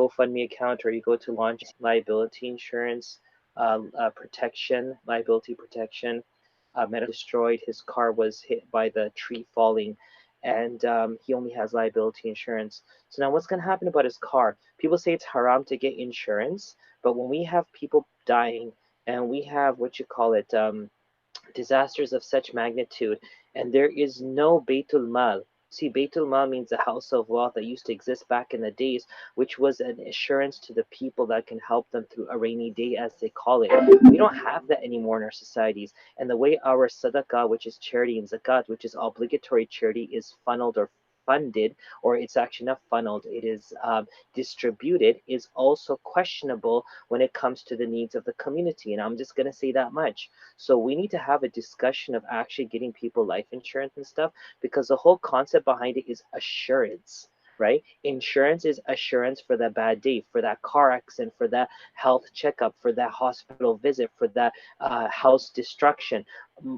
GoFundMe account or you go to launch liability insurance, protection, liability protection. Medical destroyed. His car was hit by the tree falling, and he only has liability insurance. So now, what's going to happen about his car? People say it's haram to get insurance, but when we have people dying and we have what you call it, disasters of such magnitude, and there is no Beitul Mal. See, Beitul Mal means the house of wealth that used to exist back in the days, which was an assurance to the people that can help them through a rainy day, as they call it. We don't have that anymore in our societies. And the way our sadaqah, which is charity, and zakat, which is obligatory charity, is funneled or funded, or it's actually not funneled, it is distributed, is also questionable when it comes to the needs of the community. And I'm just going to say that much. So we need to have a discussion of actually getting people life insurance and stuff, because the whole concept behind it is assurance, right? Insurance is assurance for that bad day, for that car accident, for that health checkup, for that hospital visit, for that house destruction.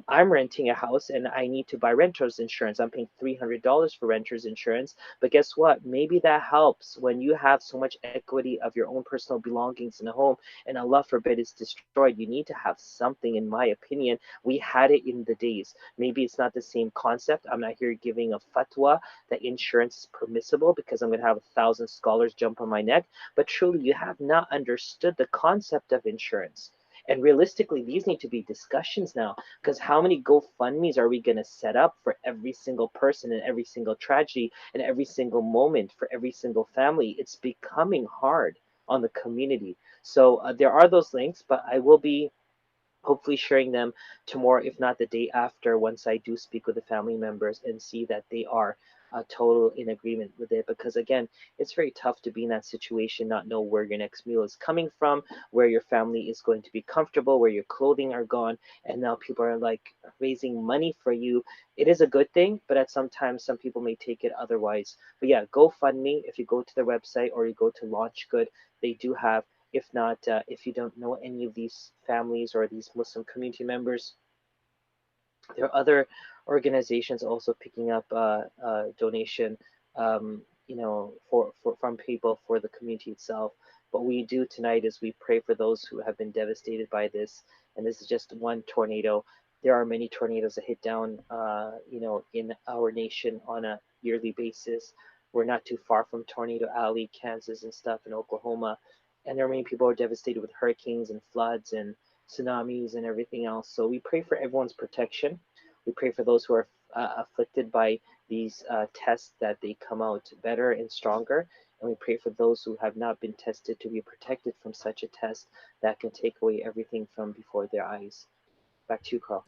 I'm renting a house and I need to buy renter's insurance. I'm paying $300 for renter's insurance. But guess what? Maybe that helps when you have so much equity of your own personal belongings in a home and Allah forbid it's destroyed. You need to have something, in my opinion. We had it in the days. Maybe it's not the same concept. I'm not here giving a fatwa that insurance is permissible because I'm going to have 1,000 scholars jump on my neck. But truly, you have not understood the concept of insurance. And realistically, these need to be discussions now, because how many GoFundMe's are we going to set up for every single person and every single tragedy and every single moment for every single family? It's becoming hard on the community. So there are those links, but I will be hopefully sharing them tomorrow, if not the day after, once I do speak with the family members and see that they are total in agreement with it. Because again, it's very tough to be in that situation, not know where your next meal is coming from, where your family is going to be comfortable, where your clothing are gone, and now people are like raising money for you. It is a good thing, but at some times some people may take it otherwise. But yeah, GoFundMe, if you go to their website or you go to Launch Good, they do have. If not, if you don't know any of these families or these Muslim community members, there are other organizations also picking up donation, from people for the community itself. What we do tonight is we pray for those who have been devastated by this, and this is just one tornado. There are many tornadoes that hit down, in our nation on a yearly basis. We're not too far from Tornado Alley, Kansas, and stuff in Oklahoma, and there are many people who are devastated with hurricanes and floods and tsunamis and everything else. So we pray for everyone's protection. We pray for those who are afflicted by these tests that they come out better and stronger. And we pray for those who have not been tested to be protected from such a test that can take away everything from before their eyes. Back to you, Carl.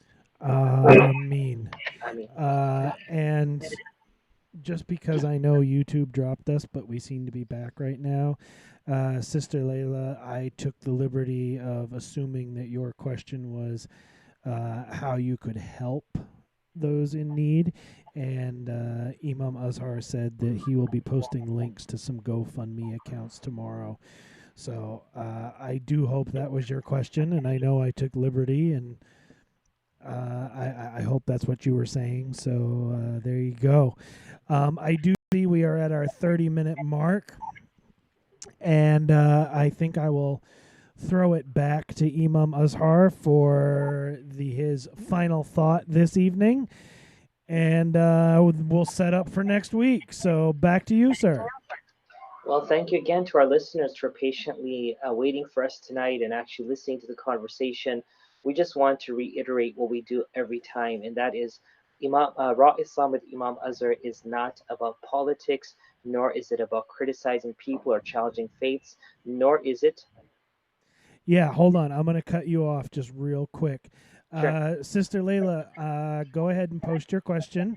Mean. I mean, And just because I know YouTube dropped us, but we seem to be back right now. Sister Layla, I took the liberty of assuming that your question was how you could help those in need. And Imam Azhar said that he will be posting links to some GoFundMe accounts tomorrow. So I do hope that was your question, and I know I took liberty, and I hope that's what you were saying. So there you go. I do see we are at our 30-minute mark, and I think I will throw it back to Imam Azhar for his final thought this evening, and we'll set up for next week. So back to you, sir. well, thank you again to our listeners for patiently waiting for us tonight and actually listening to the conversation. We just want to reiterate what we do every time, and that is Raw Islam with Imam Azhar is not about politics, nor is it about criticizing people or challenging faiths, nor is it. Yeah, hold on. I'm going to cut you off just real quick. Sure. Sister Layla, go ahead and post your question,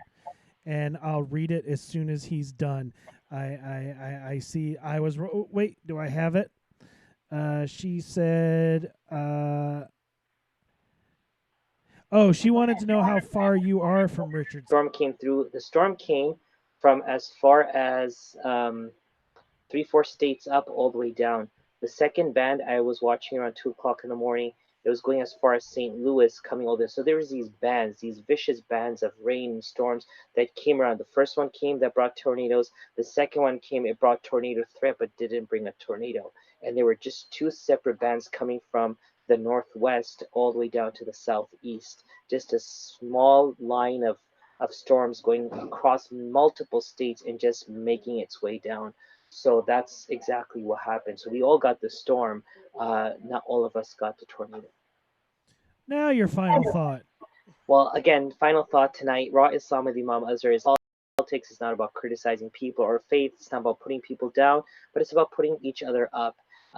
and I'll read it as soon as he's done. I see. Wait, do I have it? She said, oh, she wanted to know how far you are from Richards. Storm came through. The storm came from as far as 3, 4 states up all the way down. The second band I was watching around 2 o'clock in the morning. It was going as far as St. Louis, coming over there. So there was these bands, these vicious bands of rain and storms that came around. The first one came that brought tornadoes. The second one came, it brought tornado threat, but didn't bring a tornado. And there were just two separate bands coming from the northwest all the way down to the southeast. Just a small line of storms going across multiple states and just making its way down. So that's exactly what happened. So we all got the storm. Not all of us got the tornado. Now, your final thought. Well, again, final thought tonight. Raw Islam with Imam Azhar is politics is not about criticizing people or faith. It's not about putting people down, but it's about putting each other up.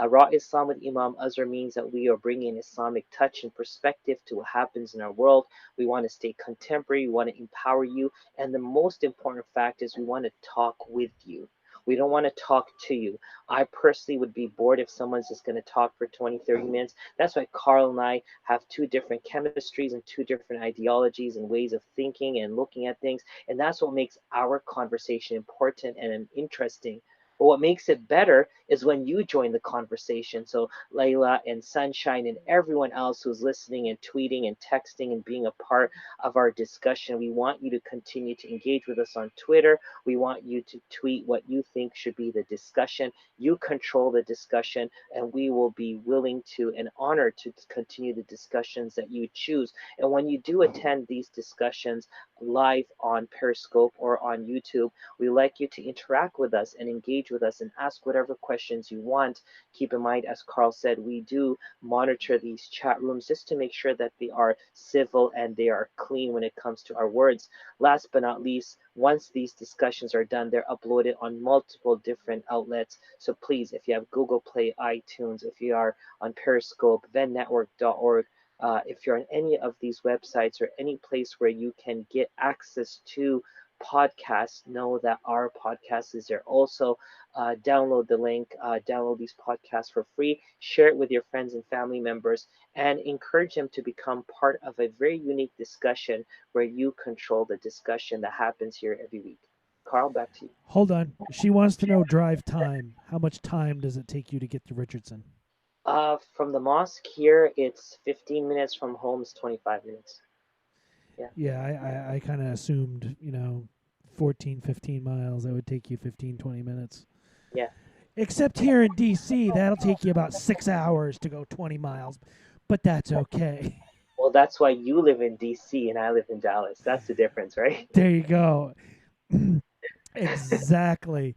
Raw Islam with Imam Azhar means that we are bringing Islamic touch and perspective to what happens in our world. We want to stay contemporary. We want to empower you. And the most important fact is we want to talk with you. We don't want to talk to you. I personally would be bored if someone's just going to talk for 20, 30 minutes. That's why Carl and I have two different chemistries and two different ideologies and ways of thinking and looking at things. And that's what makes our conversation important and interesting. But what makes it better is when you join the conversation. So Layla and Sunshine and everyone else who's listening and tweeting and texting and being a part of our discussion, we want you to continue to engage with us on Twitter. We want you to tweet what you think should be the discussion. You control the discussion, and we will be willing to and honored to continue the discussions that you choose. And when you do attend these discussions live on Periscope or on YouTube, we like you to interact with us and engage with us and ask whatever questions you want. Keep in mind, as Carl said, we do monitor these chat rooms just to make sure that they are civil and they are clean when it comes to our words. Last but not least, once these discussions are done, they're uploaded on multiple different outlets. So please, if you have Google Play, iTunes, if you are on Periscope, VennNetwork.org, if you're on any of these websites or any place where you can get access to podcasts, know that our podcast is there also. Download the link, download these podcasts for free, share it with your friends and family members, and encourage them to become part of a very unique discussion where you control the discussion that happens here every week. Carl, back to you. Hold on. She wants to know drive time. How much time does it take you to get to Richardson? From the mosque here, it's 15 minutes. From home is 25 minutes. Yeah. Yeah, I kind of assumed, 14, 15 miles, that would take you 15, 20 minutes. Yeah. Except here in D.C., that'll take you about 6 hours to go 20 miles, but that's okay. Well, that's why you live in DC and I live in Dallas. That's the difference, right? There you go. Exactly.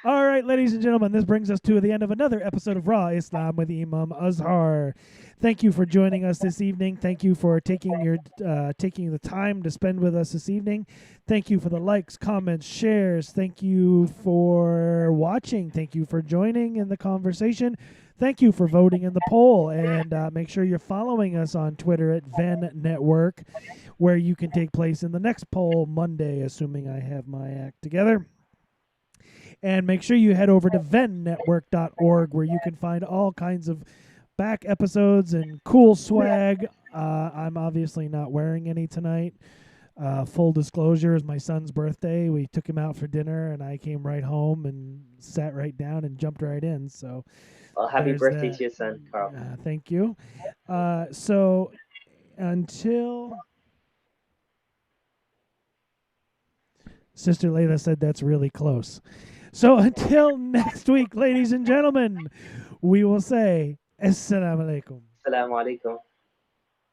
All right, ladies and gentlemen, this brings us to the end of another episode of Raw Islam with Imam Azhar. Thank you for joining us this evening. Thank you for taking the time to spend with us this evening. Thank you for the likes, comments, shares. Thank you for watching. Thank you for joining in the conversation. Thank you for voting in the poll. And make sure you're following us on Twitter at VennNetwork, where you can take place in the next poll Monday, assuming I have my act together. And make sure you head over to VennNetwork.org, where you can find all kinds of back episodes and cool swag. I'm obviously not wearing any tonight. Full disclosure, is my son's birthday. We took him out for dinner, and I came right home and sat right down and jumped right in. So, well, happy birthday to your son, Carl. Thank you. So until Sister Layla said that's really close. So until next week, ladies and gentlemen, we will say Assalamu alaikum. Assalamu alaikum.